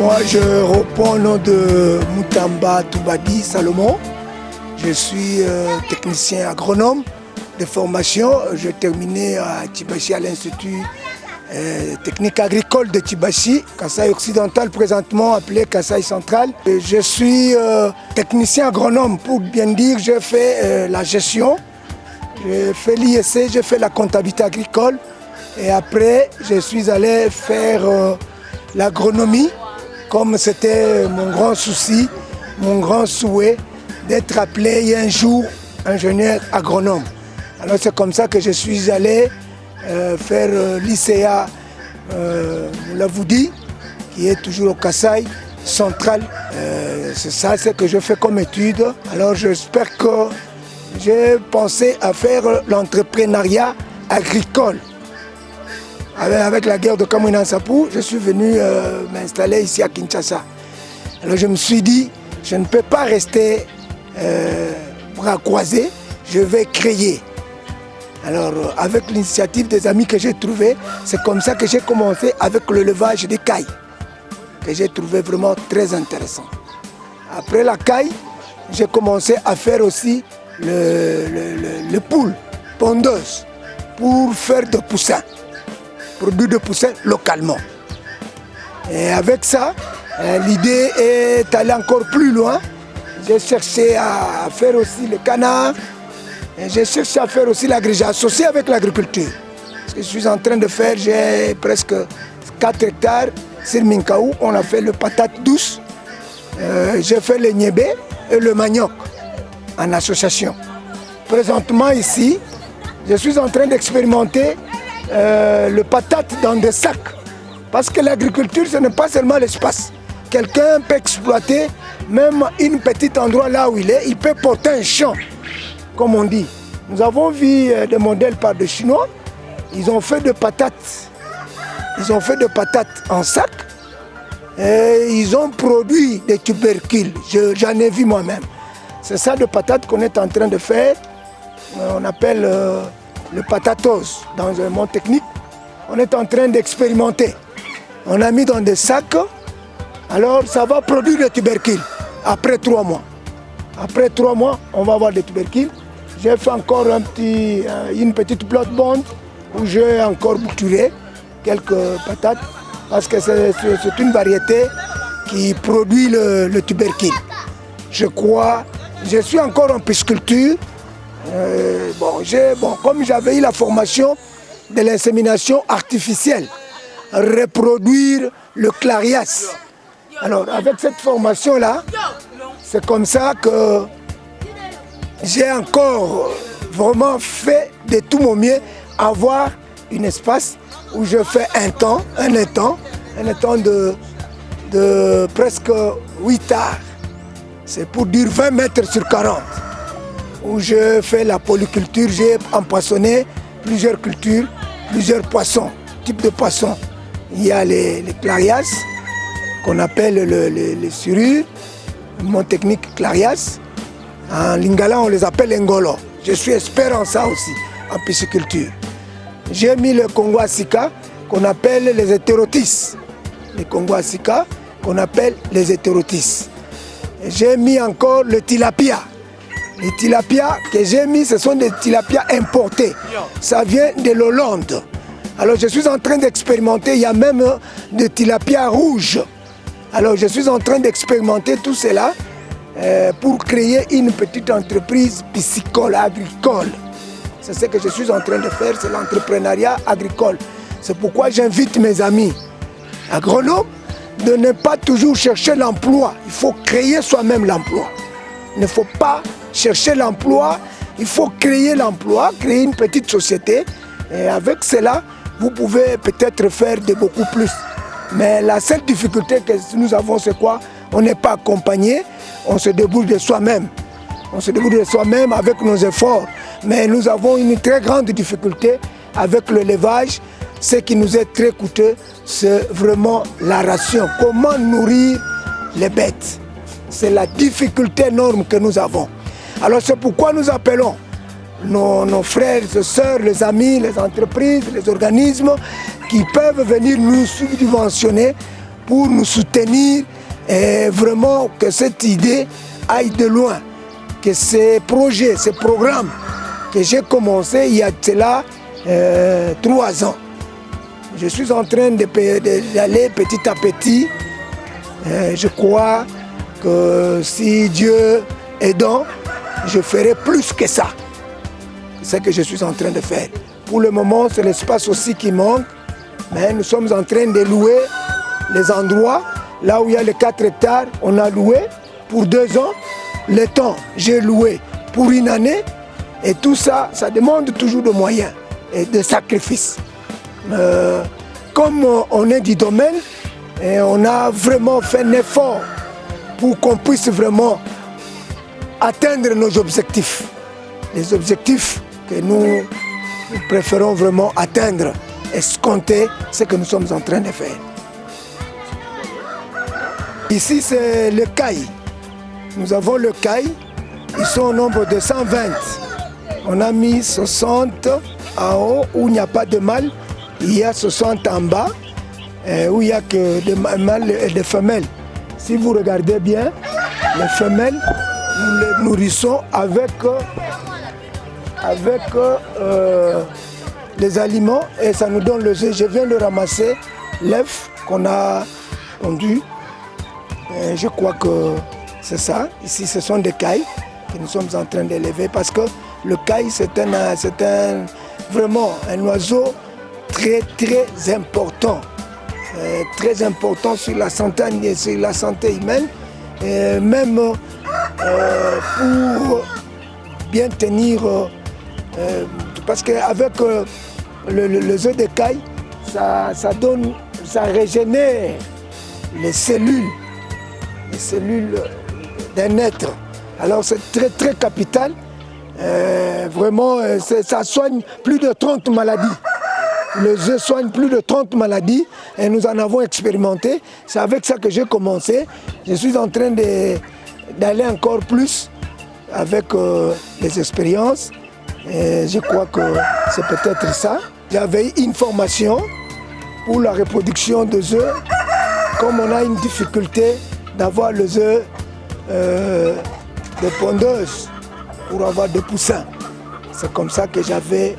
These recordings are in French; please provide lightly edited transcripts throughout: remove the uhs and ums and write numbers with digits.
Moi, je reprends le nom de Moutamba Toubadi Salomon. Je suis technicien agronome de formation. J'ai terminé à Tibassi à l'Institut technique agricole de Tibassi, Kasaï occidental présentement appelé Kasaï central. Je suis technicien agronome, pour bien dire, j'ai fait la gestion, j'ai fait l'ISC, j'ai fait la comptabilité agricole et après je suis allé faire l'agronomie, comme c'était mon grand souci, mon grand souhait d'être appelé un jour ingénieur agronome. Alors c'est comme ça que je suis allé faire l'ICA Moulavoudi, qui est toujours au Kasaï central. C'est ça, c'est que je fais comme étude. Alors j'espère que j'ai pensé à faire l'entrepreneuriat agricole. Avec la guerre de Cameroun Sapou, je suis venu m'installer ici à Kinshasa. Alors je me suis dit, je ne peux pas rester bras croisés, je vais créer. Alors avec l'initiative des amis que j'ai trouvés, c'est comme ça que j'ai commencé avec le levage des cailles, que j'ai trouvé vraiment très intéressant. Après la caille, j'ai commencé à faire aussi le poule pondeuse pour faire de poussins, produits de poussins localement. Et avec ça, l'idée est allée encore plus loin. J'ai cherché à faire aussi le canard. J'ai cherché à faire aussi l'agriculture, associé avec l'agriculture. Ce que je suis en train de faire, j'ai presque 4 hectares sur Minkaou. On a fait le patate douce, j'ai fait le niébé et le manioc en association. Présentement ici, je suis en train d'expérimenter le patate dans des sacs. Parce que l'agriculture, ce n'est pas seulement l'espace. Quelqu'un peut exploiter même un petit endroit là où il est, il peut porter un champ. Comme on dit, nous avons vu des modèles par des Chinois, ils ont fait de patates, en sac et ils ont produit des tubercules, j'en ai vu moi-même. C'est ça de patates qu'on est en train de faire, on appelle le patatose dans un monde technique. On est en train d'expérimenter, on a mis dans des sacs, alors ça va produire des tubercules après 3 mois. Après 3 mois, on va avoir des tubercules. J'ai fait encore une petite plot bond où j'ai encore bouturé quelques patates parce que c'est une variété qui produit le tubercule. Je crois, je suis encore en pisciculture. Comme j'avais eu la formation de l'insémination artificielle, reproduire le clarias. Alors avec cette formation-là, c'est comme ça que j'ai encore vraiment fait de tout mon mieux avoir un espace où je fais un étang de presque 8 arts. C'est pour dire 20 mètres sur 40. Où je fais la polyculture, j'ai empoissonné plusieurs cultures, plusieurs poissons, types de poissons. Il y a les clarias, qu'on appelle les surures, le mot technique clarias. En lingala, on les appelle ngolo. Je suis expert en ça aussi, en pisciculture. J'ai mis le Congo Asika, qu'on appelle les hétérotis. Les Congo Asika, qu'on appelle les hétérotis. J'ai mis encore le tilapia. Les tilapias que j'ai mis, ce sont des tilapias importés. Ça vient de l'Hollande. Alors je suis en train d'expérimenter, il y a même des tilapias rouges. Alors je suis en train d'expérimenter tout cela pour créer une petite entreprise piscicole, agricole. C'est ce que je suis en train de faire, c'est l'entrepreneuriat agricole. C'est pourquoi j'invite mes amis agronomes de ne pas toujours chercher l'emploi. Il faut créer soi-même l'emploi. Il ne faut pas chercher l'emploi, il faut créer l'emploi, créer une petite société. Et avec cela, vous pouvez peut-être faire de beaucoup plus. Mais la seule difficulté que nous avons, c'est quoi? On n'est pas accompagné, on se débrouille de soi-même. On se débrouille de soi-même avec nos efforts. Mais nous avons une très grande difficulté avec le levage. Ce qui nous est très coûteux, c'est vraiment la ration. Comment nourrir les bêtes? C'est la difficulté énorme que nous avons. Alors c'est pourquoi nous appelons nos frères et sœurs, les amis, les entreprises, les organismes qui peuvent venir nous subventionner pour nous soutenir et vraiment que cette idée aille de loin, que ces projets, ces programmes que j'ai commencé il y a cela 3 ans. Je suis en train d'aller petit à petit. Je crois que si Dieu aidant, je ferai plus que ça. C'est ce que je suis en train de faire. Pour le moment, c'est l'espace aussi qui manque, mais nous sommes en train de louer les endroits. Là où il y a les 4 hectares, on a loué pour 2 ans. Le temps, j'ai loué pour 1 année. Et tout ça, ça demande toujours de moyens et de sacrifices. Comme on est du domaine, et on a vraiment fait un effort pour qu'on puisse vraiment atteindre nos objectifs. Les objectifs que nous préférons vraiment atteindre, escompter ce que nous sommes en train de faire. Ici, c'est le CAI. Nous avons le CAI. Ils sont au nombre de 120. On a mis 60 en haut où il n'y a pas de mâles. Il y a 60 en bas où il n'y a que des mâles et des femelles. Si vous regardez bien, les femelles, nous les nourrissons avec les aliments et ça nous donne les œufs. Je viens de ramasser l'œuf qu'on a pondu. Je crois que c'est ça. Ici, ce sont des cailles que nous sommes en train d'élever parce que le caille, c'est vraiment un oiseau très important. Très important sur la santé humaine. Et même pour bien tenir, parce qu'avec les œufs de caille, ça régénère les cellules d'un être. Alors c'est très capital. Vraiment, ça soigne plus de 30 maladies. Les œufs soignent plus de 30 maladies et nous en avons expérimenté. C'est avec ça que j'ai commencé. Je suis en train d'aller encore plus avec les expériences. Et je crois que c'est peut-être ça. J'avais une formation pour la reproduction des œufs. Comme on a une difficulté d'avoir les œufs de pondeuses pour avoir des poussins. C'est comme ça que j'avais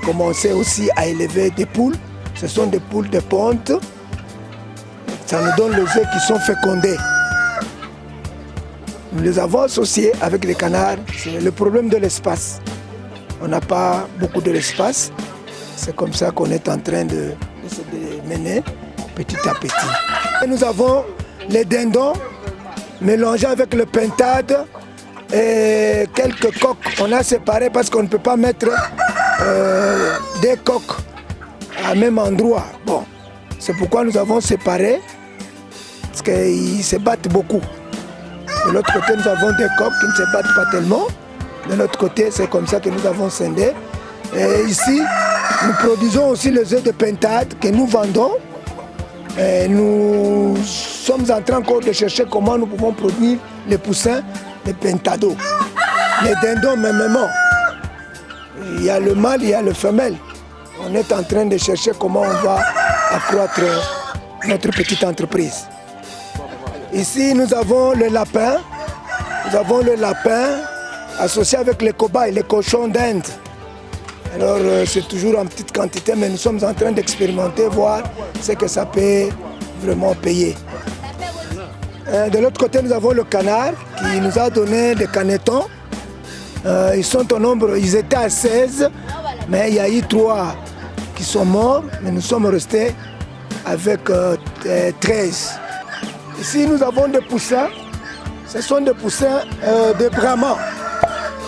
commencé aussi à élever des poules. Ce sont des poules de ponte. Ça nous donne les œufs qui sont fécondés. Nous les avons associés avec les canards. C'est le problème de l'espace. On n'a pas beaucoup de l'espace. C'est comme ça qu'on est en train de se mener petit à petit. Et nous avons les dindons mélangés avec le pintade et quelques coques. On a séparé parce qu'on ne peut pas mettre des coques à même endroit. Bon, c'est pourquoi nous avons séparé, parce qu'ils se battent beaucoup. De l'autre côté, nous avons des coques qui ne se battent pas tellement. De l'autre côté, c'est comme ça que nous avons scindé. Et ici, nous produisons aussi les œufs de pintade que nous vendons. Et nous sommes en train encore de chercher comment nous pouvons produire les poussins de pintado. Les dindons, même. Il y a le mâle, il y a le femelle. On est en train de chercher comment on va accroître notre petite entreprise. Ici, nous avons le lapin. Nous avons le lapin associé avec les cobayes, les cochons d'Inde. Alors, c'est toujours en petite quantité, mais nous sommes en train d'expérimenter, voir ce que ça peut vraiment payer. De l'autre côté, nous avons le canard qui nous a donné des canetons. Ils sont au nombre, ils étaient à 16, mais il y a eu 3 qui sont morts, mais nous sommes restés avec 13. Ici, nous avons des poussins. Ce sont des poussins de Brahma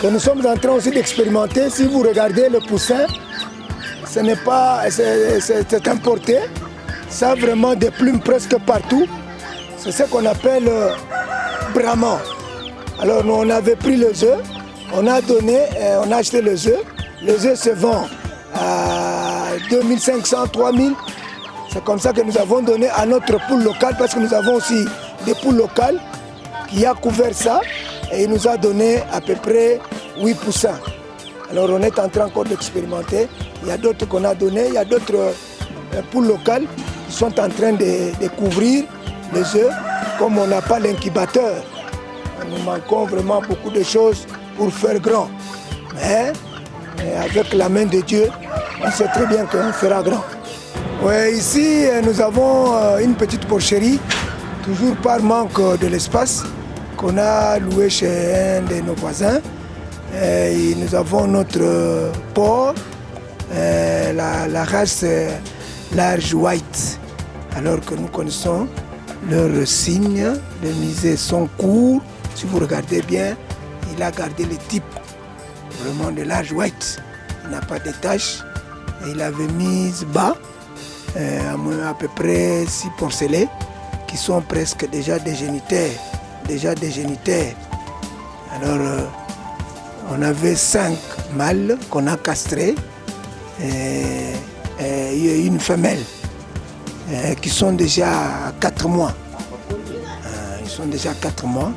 que nous sommes en train aussi d'expérimenter. Si vous regardez le poussin, ce n'est pas, c'est importé. Ça a vraiment des plumes presque partout. C'est ce qu'on appelle Brahma. Alors nous, on avait pris les œufs, on a donné, on a acheté les œufs. Les œufs se vendent à 2500, 3000. C'est comme ça que nous avons donné à notre poule locale, parce que nous avons aussi des poules locales qui a couvert ça et il nous a donné à peu près 8 poussins. Alors on est en train encore d'expérimenter. Il y a d'autres qu'on a donné, il y a d'autres poules locales qui qui sont en train de découvrir les œufs. Comme on n'a pas l'incubateur, nous manquons vraiment beaucoup de choses pour faire grand. Mais avec la main de Dieu, on sait très bien qu'on fera grand. Ouais, ici, nous avons une petite porcherie, toujours par manque de l'espace, qu'on a loué chez un de nos voisins. Et nous avons notre porc, la race large white, alors que nous connaissons leurs signes de misée sont courts. Si vous regardez bien, il a gardé le type vraiment de large white. Il n'a pas de taches. Et il avait mis bas à peu près 6 porcelets qui sont presque déjà des génitaires. Alors on avait 5 mâles qu'on a castrés et une femelle qui sont déjà à 4 mois. Ils sont déjà à 4 mois.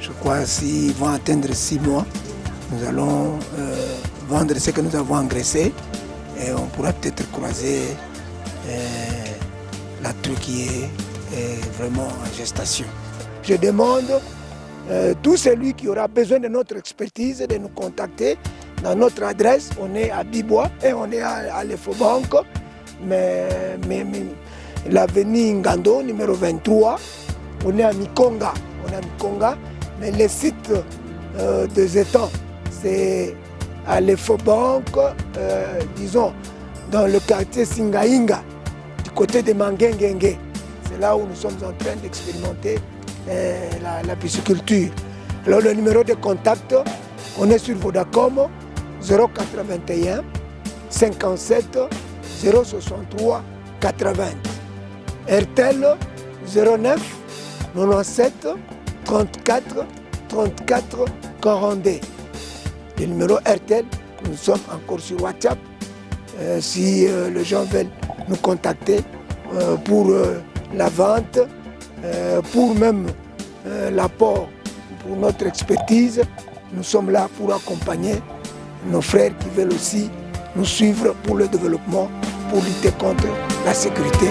Je crois s'ils vont atteindre 6 mois, nous allons vendre ce que nous avons engraissé et on pourra peut-être croiser la truc qui est vraiment en gestation. Je demande tout celui qui aura besoin de notre expertise de nous contacter dans notre adresse. On est à Bibois et on est à l'Efobank, mais l'avenue Ngando, numéro 23. On est à Mikonga. Mais le site des étangs, c'est à l'Efobank, disons, dans le quartier Singainga, du côté de Mangengengue. C'est là où nous sommes en train d'expérimenter la pisciculture. Alors le numéro de contact, on est sur Vodacom, 081 57 063 80. RTL 09 97 34 34 42. Le numéro RTL, nous sommes encore sur WhatsApp. Si les gens veulent nous contacter pour la vente, pour même l'apport, pour notre expertise, nous sommes là pour accompagner nos frères qui veulent aussi nous suivre pour le développement, pour lutter contre la sécurité.